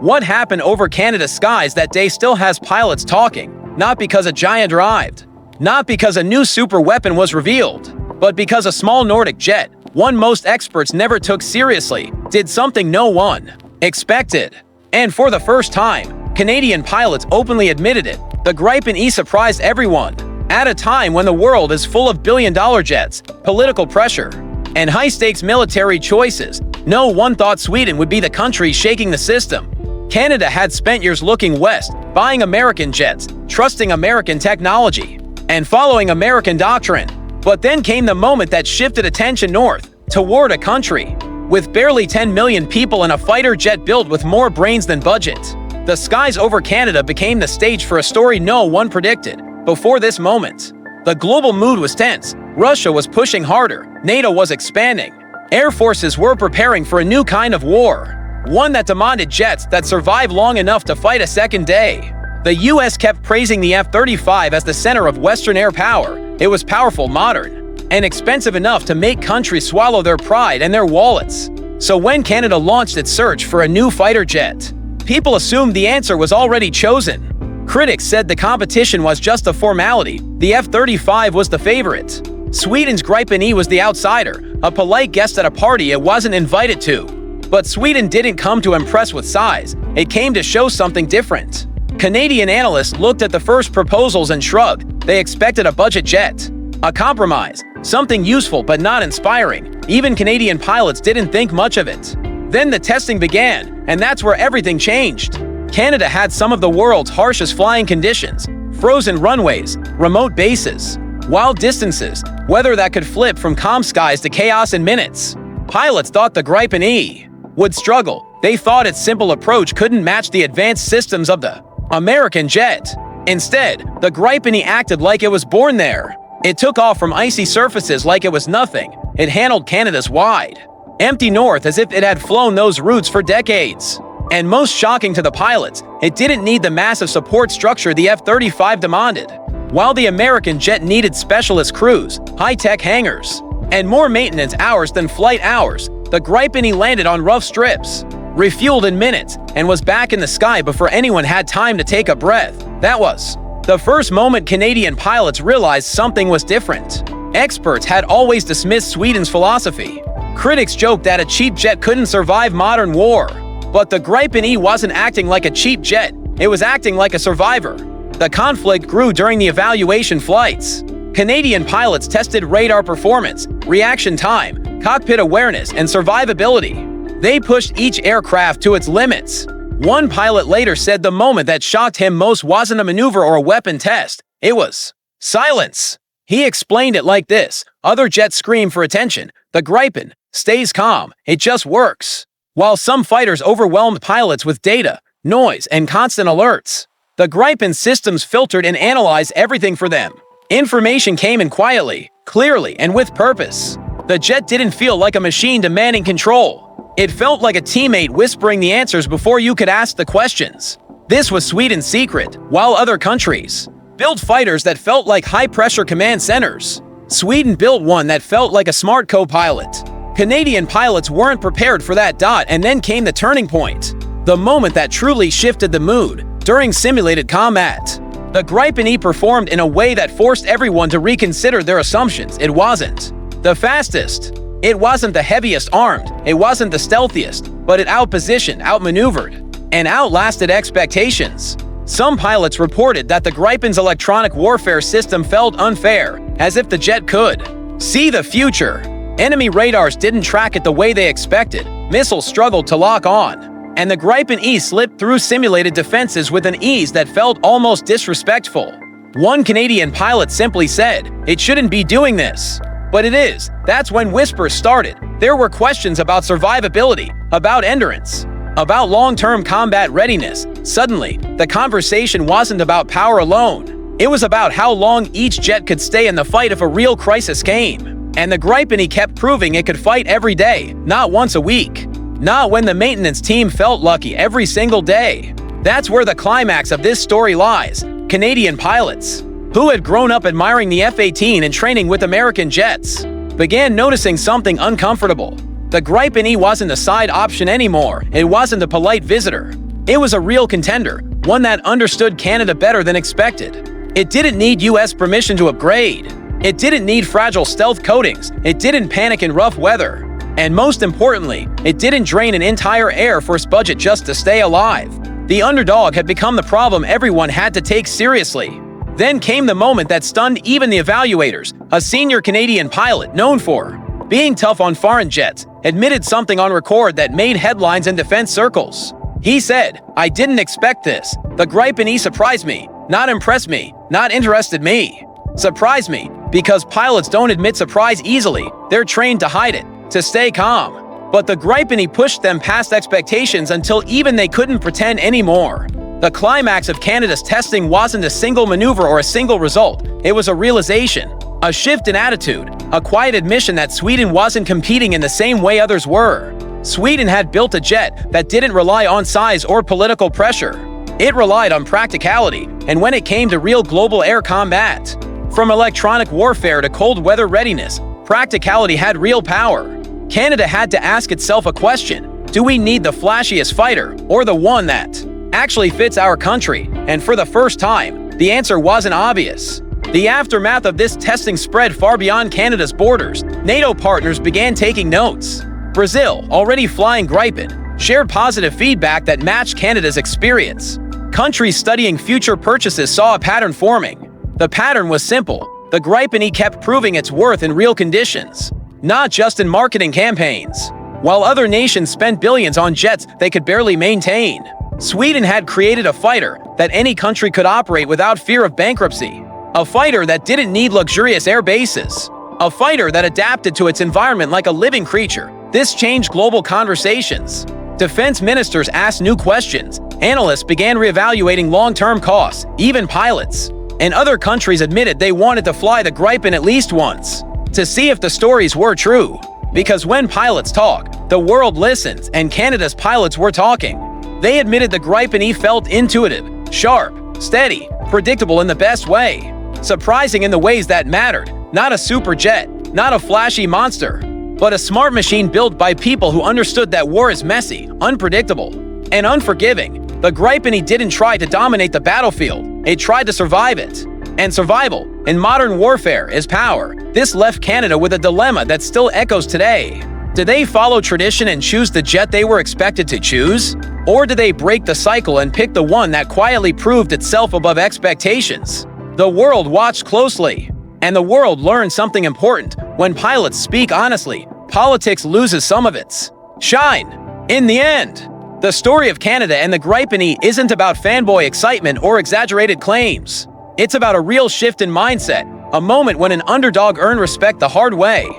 What happened over Canada's skies that day still has pilots talking, not because a giant arrived, not because a new super weapon was revealed, but because a small Nordic jet, one most experts never took seriously, did something no one expected. And for the first time, Canadian pilots openly admitted it. The Gripen E surprised everyone. At a time when the world is full of billion-dollar jets, political pressure, and high-stakes military choices, no one thought Sweden would be the country shaking the system. Canada had spent years looking west, buying American jets, trusting American technology, and following American doctrine. But then came the moment that shifted attention north, toward a country with barely 10 million people and a fighter jet built with more brains than budget. The skies over Canada became the stage for a story no one predicted. Before this moment, the global mood was tense. Russia was pushing harder, NATO was expanding, air forces were preparing for a new kind of war. One that demanded jets that survive long enough to fight a second day. The US kept praising the F-35 as the center of Western air power. It was powerful, modern, and expensive enough to make countries swallow their pride and their wallets. So when Canada launched its search for a new fighter jet, people assumed the answer was already chosen. Critics said the competition was just a formality. The F-35 was the favorite. Sweden's Gripen E was the outsider, a polite guest at a party it wasn't invited to. But Sweden didn't come to impress with size, it came to show something different. Canadian analysts looked at the first proposals and shrugged. They expected a budget jet, a compromise, something useful but not inspiring. Even Canadian pilots didn't think much of it. Then the testing began, and that's where everything changed. Canada had some of the world's harshest flying conditions, frozen runways, remote bases, wild distances, weather that could flip from calm skies to chaos in minutes. Pilots thought the Gripen E would struggle. They thought its simple approach couldn't match the advanced systems of the American jet. Instead, the Gripen E acted like it was born there. It took off from icy surfaces like it was nothing. It handled Canada's wide, empty north as if it had flown those routes for decades. And most shocking to the pilots, it didn't need the massive support structure the F-35 demanded. While the American jet needed specialist crews, high-tech hangars, and more maintenance hours than flight hours, the Gripen E landed on rough strips, refueled in minutes, and was back in the sky before anyone had time to take a breath. That was the first moment Canadian pilots realized something was different. Experts had always dismissed Sweden's philosophy. Critics joked that a cheap jet couldn't survive modern war. But the Gripen E wasn't acting like a cheap jet, it was acting like a survivor. The conflict grew during the evaluation flights. Canadian pilots tested radar performance, reaction time, cockpit awareness, and survivability. They pushed each aircraft to its limits. One pilot later said the moment that shocked him most wasn't a maneuver or a weapon test, it was silence. He explained it like this: other jets scream for attention. The Gripen stays calm, it just works. While some fighters overwhelmed pilots with data, noise, and constant alerts, the Gripen systems filtered and analyzed everything for them. Information came in quietly, clearly, and with purpose. The jet didn't feel like a machine demanding control. It felt like a teammate whispering the answers before you could ask the questions. This was Sweden's secret. While other countries built fighters that felt like high-pressure command centers, Sweden built one that felt like a smart co-pilot. Canadian pilots weren't prepared for that. And then came the turning point. The moment that truly shifted the mood. During simulated combat, the Gripen E performed in a way that forced everyone to reconsider their assumptions. It wasn't the fastest. It wasn't the heaviest armed. It wasn't the stealthiest. But it outpositioned, outmaneuvered, and outlasted expectations. Some pilots reported that the Gripen's electronic warfare system felt unfair, as if the jet could see the future. Enemy radars didn't track it the way they expected. Missiles struggled to lock on. And the Gripen E slipped through simulated defenses with an ease that felt almost disrespectful. One Canadian pilot simply said, "It shouldn't be doing this." But it is. That's when whispers started. There were questions about survivability, about endurance, about long-term combat readiness. Suddenly, the conversation wasn't about power alone. It was about how long each jet could stay in the fight if a real crisis came. And the Gripen E kept proving it could fight every day, not once a week. Not when the maintenance team felt lucky every single day. That's where the climax of this story lies. Canadian pilots, who had grown up admiring the F-18 and training with American jets, began noticing something uncomfortable. The Gripen E wasn't a side option anymore. It wasn't a polite visitor. It was a real contender, one that understood Canada better than expected. It didn't need US permission to upgrade. It didn't need fragile stealth coatings. It didn't panic in rough weather. And most importantly, it didn't drain an entire Air Force budget just to stay alive. The underdog had become the problem everyone had to take seriously. Then came the moment that stunned even the evaluators. A senior Canadian pilot known for being tough on foreign jets admitted something on record that made headlines in defense circles. He said, "I didn't expect this. The Gripen E surprised me, not impressed me, not interested me. Surprised me, because pilots don't admit surprise easily. They're trained to hide it, to stay calm. But the Gripen E pushed them past expectations until even they couldn't pretend anymore." The climax of Canada's testing wasn't a single maneuver or a single result. It was a realization, a shift in attitude, a quiet admission that Sweden wasn't competing in the same way others were. Sweden had built a jet that didn't rely on size or political pressure. It relied on practicality, and when it came to real global air combat, from electronic warfare to cold weather readiness, practicality had real power. Canada had to ask itself a question: do we need the flashiest fighter, or the one that actually fits our country? And for the first time, the answer wasn't obvious. The aftermath of this testing spread far beyond Canada's borders. NATO partners began taking notes. Brazil, already flying Gripen, shared positive feedback that matched Canada's experience. Countries studying future purchases saw a pattern forming. The pattern was simple. The Gripen E kept proving its worth in real conditions, not just in marketing campaigns. While other nations spent billions on jets they could barely maintain, Sweden had created a fighter that any country could operate without fear of bankruptcy. A fighter that didn't need luxurious air bases. A fighter that adapted to its environment like a living creature. This changed global conversations. Defense ministers asked new questions. Analysts began reevaluating long-term costs, even pilots. And other countries admitted they wanted to fly the Gripen at least once, to see if the stories were true. Because when pilots talk, the world listens, and Canada's pilots were talking. They admitted the Gripen E felt intuitive, sharp, steady, predictable in the best way. Surprising in the ways that mattered. Not a super jet, not a flashy monster, but a smart machine built by people who understood that war is messy, unpredictable, and unforgiving. The Gripen E didn't try to dominate the battlefield. It tried to survive it. And survival, in modern warfare, is power. This left Canada with a dilemma that still echoes today. Did they follow tradition and choose the jet they were expected to choose? Or did they break the cycle and pick the one that quietly proved itself above expectations? The world watched closely, and the world learned something important. When pilots speak honestly, politics loses some of its shine. In the end, the story of Canada and the Gripen E isn't about fanboy excitement or exaggerated claims. It's about a real shift in mindset, a moment when an underdog earned respect the hard way.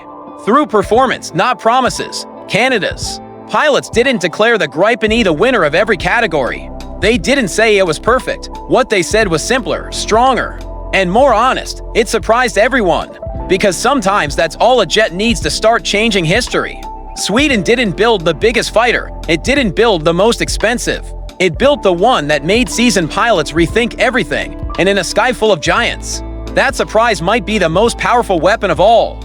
Through performance, not promises, Canada's pilots didn't declare the Gripen E the winner of every category. They didn't say it was perfect. What they said was simpler, stronger, and more honest. It surprised everyone, because sometimes that's all a jet needs to start changing history. Sweden didn't build the biggest fighter. It didn't build the most expensive. It built the one that made seasoned pilots rethink everything, and in a sky full of giants, that surprise might be the most powerful weapon of all.